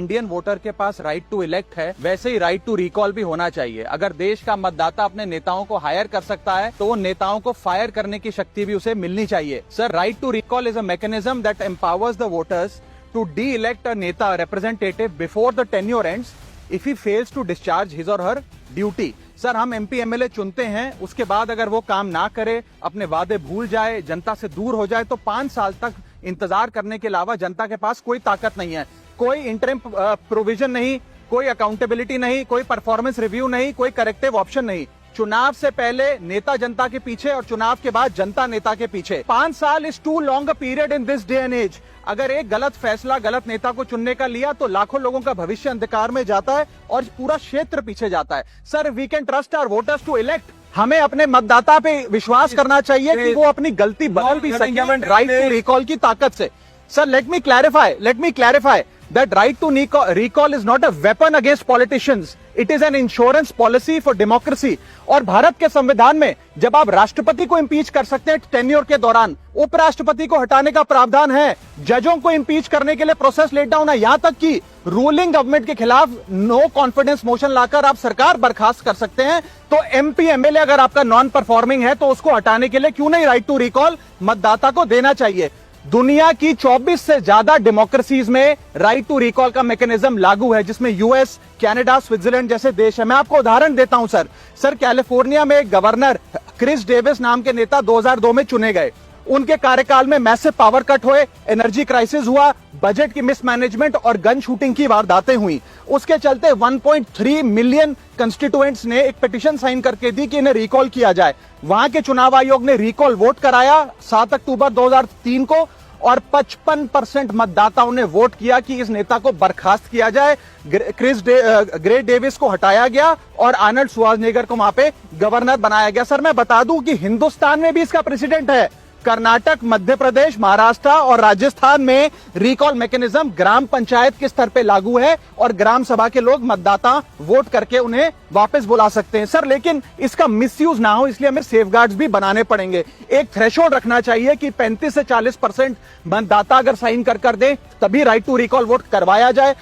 Indian voter के पास right to elect है, वैसे ही राइट टू रिकॉल भी होना चाहिए। अगर देश का मतदाता अपने नेताओं को हायर कर सकता है तो वो नेताओं को फायर करने की शक्ति भी उसे मिलनी चाहिए। Sir, right to recall is a mechanism that empowers the voters to de elect a neta representative before the tenure ends if he fails to discharge his और हर ड्यूटी। सर, हम एमपी एमएलए चुनते हैं, उसके बाद अगर वो काम ना करे, अपने वादे भूल जाए, जनता से दूर हो जाए, तो 5 साल तक इंतजार करने के अलावा जनता के पास कोई ताकत नहीं है। कोई इंटरिम प्रोविजन नहीं, कोई अकाउंटेबिलिटी नहीं, कोई परफॉर्मेंस रिव्यू नहीं, कोई करेक्टिव ऑप्शन नहीं। चुनाव से पहले नेता जनता के पीछे और चुनाव के बाद जनता नेता के पीछे। 5 साल is too long a period in this day and age. अगर एक गलत फैसला गलत नेता को चुनने का लिया तो लाखों लोगों का भविष्य अंधकार में जाता है और पूरा क्षेत्र पीछे जाता है। Sir, we can trust our voters to elect. हमें अपने मतदाता पे विश्वास करना चाहिए कि वो अपनी गलती बदल भी सकें राइट टू रिकॉल की ताकत से। Sir, let me clarify that right to recall is not a weapon against politicians. It is an insurance policy for democracy. और भारत के संविधान में जब आप राष्ट्रपति को इम्पीच कर सकते हैं टेन्योर के दौरान, उपराष्ट्रपति को हटाने का प्रावधान है, जजों को इम्पीच करने के लिए प्रोसेस लेट डाउन है, यहां तक कि रूलिंग गवर्नमेंट के खिलाफ नो कॉन्फिडेंस मोशन लाकर आप सरकार बर्खास्त कर सकते हैं। तो एमपी एमएलए अगर आपका नॉन परफॉर्मिंग है तो उसको हटाने के लिए क्यों नहीं राइट टू रिकॉल मतदाता को देना चाहिए। दुनिया की 24 से ज्यादा डेमोक्रेसीज में राइट टू रिकॉल का मैकेनिज्म लागू है, जिसमें यूएस, कनाडा, स्विट्जरलैंड जैसे देश है। मैं आपको उदाहरण देता हूं सर, कैलिफोर्निया में एक गवर्नर क्रिस डेविस नाम के नेता 2002 में चुने गए। उनके कार्यकाल में मैसिव पावर कट हुए, एनर्जी क्राइसिस हुआ, बजट की मिसमैनेजमेंट और गन शूटिंग की वारदातें हुई। उसके चलते 1.3 मिलियन कंस्टिट्यूएंट्स ने एक पिटीशन साइन करके दी कि इन्हें रिकॉल किया जाए। वहां के चुनाव आयोग ने रिकॉल वोट कराया 7 अक्टूबर 2003 को और 55% मतदाताओं ने वोट किया कि इस नेता को बर्खास्त किया जाए। ग्रे डेविस को हटाया गया और आर्नल्ड श्वार्ज़नेगर को वहां पे गवर्नर बनाया गया। सर, मैं बता दूं कि हिंदुस्तान में भी इसका प्रेसिडेंट है। कर्नाटक, मध्य प्रदेश, महाराष्ट्र और राजस्थान में रिकॉल मैकेनिज्म ग्राम पंचायत के स्तर पे लागू है और ग्राम सभा के लोग मतदाता वोट करके उन्हें वापस बुला सकते हैं। सर, लेकिन इसका मिसयूज ना हो इसलिए हमें सेफगार्ड्स भी बनाने पड़ेंगे। एक थ्रेशोल्ड रखना चाहिए कि 35 से 40% मतदाता अगर साइन कर दें तभी राइट टू रिकॉल वोट करवाया जाए।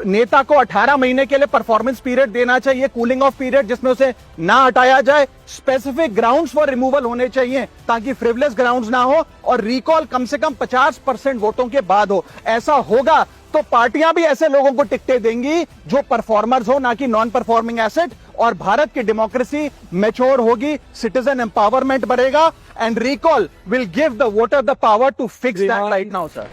नेता को 18 महीने के लिए परफॉर्मेंस पीरियड देना चाहिए, कूलिंग ऑफ पीरियड, जिसमें उसे ना हटाया जाए। स्पेसिफिक ग्राउंड्स फॉर रिमूवल होने चाहिए ताकि फ्रिवलेस ग्राउंड्स ना हो और रिकॉल कम से कम 50% वोटों के बाद हो। ऐसा होगा तो पार्टियां भी ऐसे लोगों को टिकटें देंगी जो परफॉर्मर्स हो, ना कि नॉन परफॉर्मिंग एसेट, और भारत की डेमोक्रेसी मैच्योर होगी, सिटीजन एम्पावरमेंट बढ़ेगा and recall will give the voter the power to fix that right now. Sir,